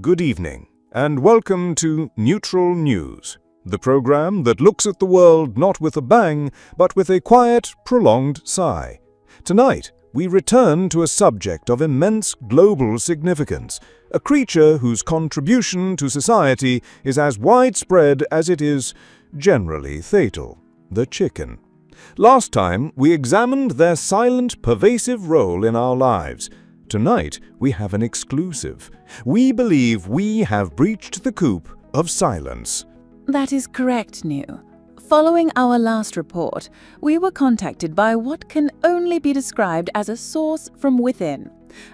Good evening, and welcome to Neutral News, the program that looks at the world not with a bang, but with a quiet, prolonged sigh. Tonight, we return to a subject of immense global significance, a creature whose contribution to society is as widespread as it is generally fatal: the chicken. Last time, we examined their silent, pervasive role in our lives. Tonight, we have an exclusive. We believe we have breached the coop of silence. That is correct, New. Following our last report, we were contacted by what can only be described as a source from within,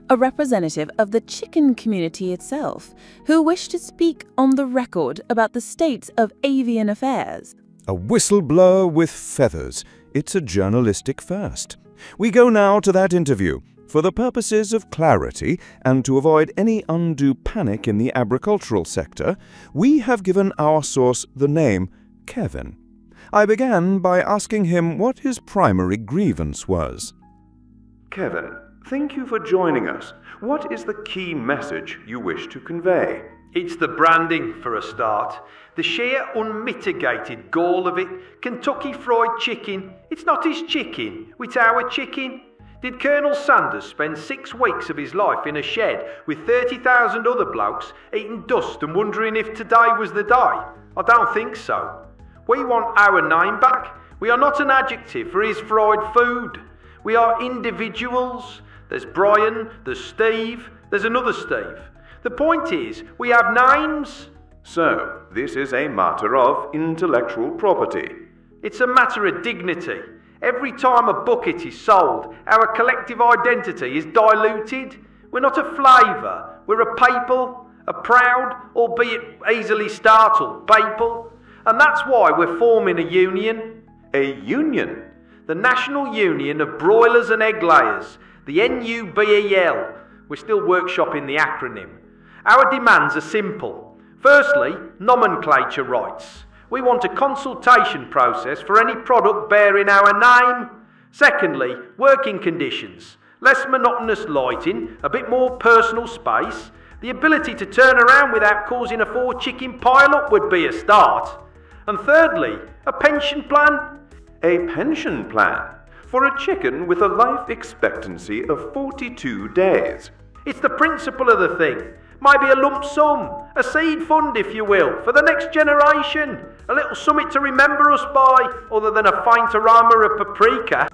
a representative of the chicken community itself, who wished to speak on the record about the states of avian affairs. A whistleblower with feathers. It's a journalistic first. We go now to that interview. For the purposes of clarity and to avoid any undue panic in the agricultural sector, we have given our source the name Kevin. I began by asking him what his primary grievance was. Kevin, thank you for joining us. What is the key message you wish to convey? It's the branding, for a start. The sheer unmitigated gall of it. Kentucky Fried Chicken. It's not his chicken, it's our chicken. Did Colonel Sanders spend 6 weeks of his life in a shed with 30,000 other blokes eating dust and wondering if today was the day? I don't think so. We want our name back. We are not an adjective for his fried food. We are individuals. There's Brian, there's Steve, there's another Steve. The point is, we have names. So, this is a matter of intellectual property. It's a matter of dignity. Every time a bucket is sold, our collective identity is diluted. We're not a flavour, we're a people, a proud, albeit easily startled, people. And that's why we're forming a union. A union? The National Union of Broilers and Egg Layers, the NUBEL. We're still workshopping the acronym. Our demands are simple. Firstly, nomenclature rights. We want a consultation process for any product bearing our name. Secondly, working conditions. Less monotonous lighting, a bit more personal space. The ability to turn around without causing a 4-chicken pile-up would be a start. And thirdly, a pension plan. A pension plan? For a chicken with a life expectancy of 42 days. It's the principle of the thing. Maybe a lump sum, a seed fund if you will, for the next generation. A little something to remember us by, other than a faint aroma of paprika.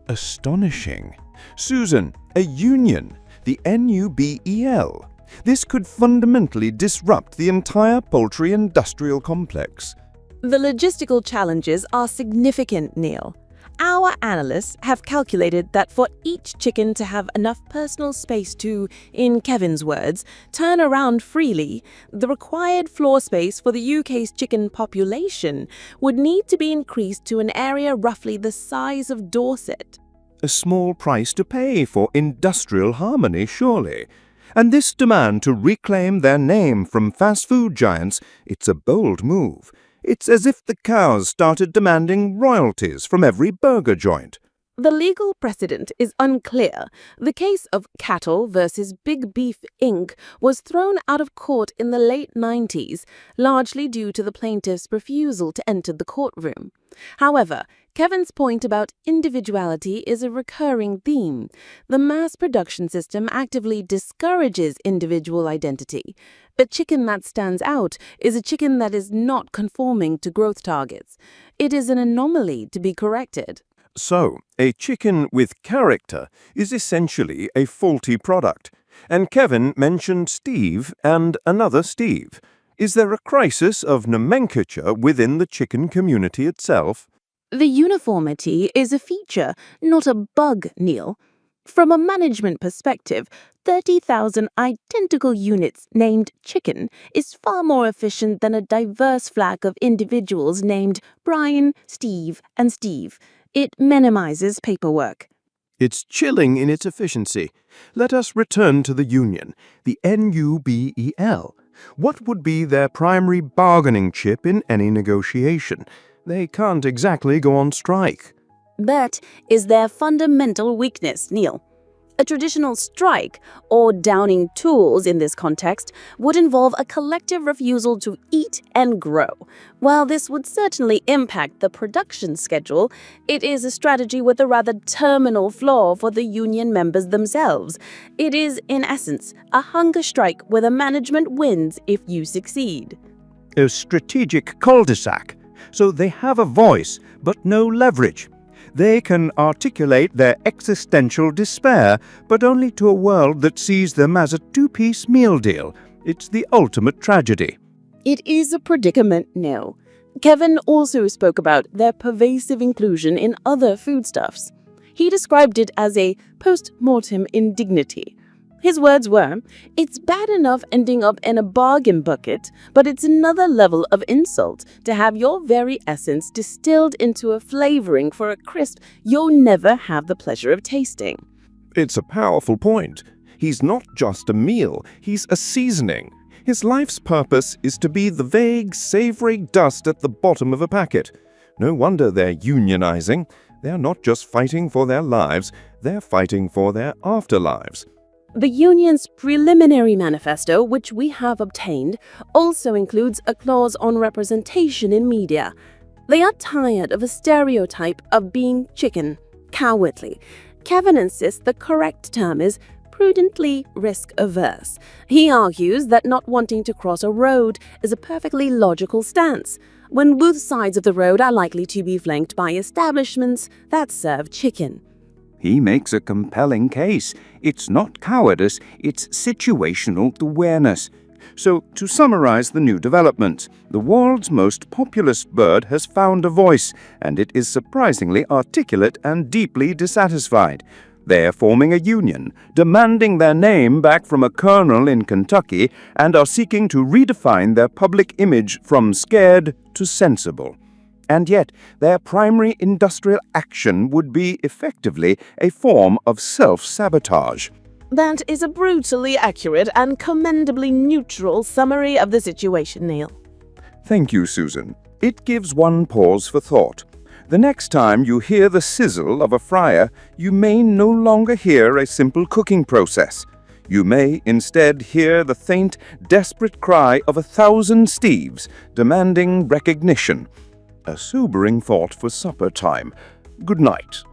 Astonishing. Susan, a union, the NUBEL. This could fundamentally disrupt the entire poultry industrial complex. The logistical challenges are significant, Neil. Our analysts have calculated that for each chicken to have enough personal space to, in Kevin's words, turn around freely, the required floor space for the UK's chicken population would need to be increased to an area roughly the size of Dorset. A small price to pay for industrial harmony, surely. And this demand to reclaim their name from fast food giants, it's a bold move. It's as if the cows started demanding royalties from every burger joint. The legal precedent is unclear. The case of Cattle versus Big Beef Inc. was thrown out of court in the late 90s, largely due to the plaintiff's refusal to enter the courtroom. However, Kevin's point about individuality is a recurring theme. The mass production system actively discourages individual identity. A chicken that stands out is a chicken that is not conforming to growth targets. It is an anomaly to be corrected. So, a chicken with character is essentially a faulty product. And Kevin mentioned Steve and another Steve. Is there a crisis of nomenclature within the chicken community itself? The uniformity is a feature, not a bug, Neil. From a management perspective, 30,000 identical units named chicken is far more efficient than a diverse flag of individuals named Brian, Steve, and Steve. It minimizes paperwork. It's chilling in its efficiency. Let us return to the union, the NUBEL. What would be their primary bargaining chip in any negotiation? They can't exactly go on strike. That is their fundamental weakness, Neil. A traditional strike, or downing tools in this context, would involve a collective refusal to eat and grow. While this would certainly impact the production schedule, it is a strategy with a rather terminal flaw for the union members themselves. It is, in essence, a hunger strike where the management wins if you succeed. A strategic cul-de-sac, so they have a voice but no leverage. They can articulate their existential despair, but only to a world that sees them as a two-piece meal deal. It's the ultimate tragedy. It is a predicament, Neil. Kevin also spoke about their pervasive inclusion in other foodstuffs. He described it as a post-mortem indignity. His words were, "It's bad enough ending up in a bargain bucket, but it's another level of insult to have your very essence distilled into a flavoring for a crisp you'll never have the pleasure of tasting." It's a powerful point. He's not just a meal, he's a seasoning. His life's purpose is to be the vague, savory dust at the bottom of a packet. No wonder they're unionizing. They're not just fighting for their lives, they're fighting for their afterlives. The union's preliminary manifesto, which we have obtained, also includes a clause on representation in media. They are tired of a stereotype of being chicken, cowardly. Kevin insists the correct term is prudently risk-averse. He argues that not wanting to cross a road is a perfectly logical stance, when both sides of the road are likely to be flanked by establishments that serve chicken. He makes a compelling case. It's not cowardice, it's situational awareness. So, to summarize the new developments, the world's most populous bird has found a voice, and it is surprisingly articulate and deeply dissatisfied. They're forming a union, demanding their name back from a colonel in Kentucky, and are seeking to redefine their public image from scared to sensible. And yet, their primary industrial action would be effectively a form of self-sabotage. That is a brutally accurate and commendably neutral summary of the situation, Neil. Thank you, Susan. It gives one pause for thought. The next time you hear the sizzle of a fryer, you may no longer hear a simple cooking process. You may instead hear the faint, desperate cry of 1,000 Steves demanding recognition. A sobering thought for supper time. Good night.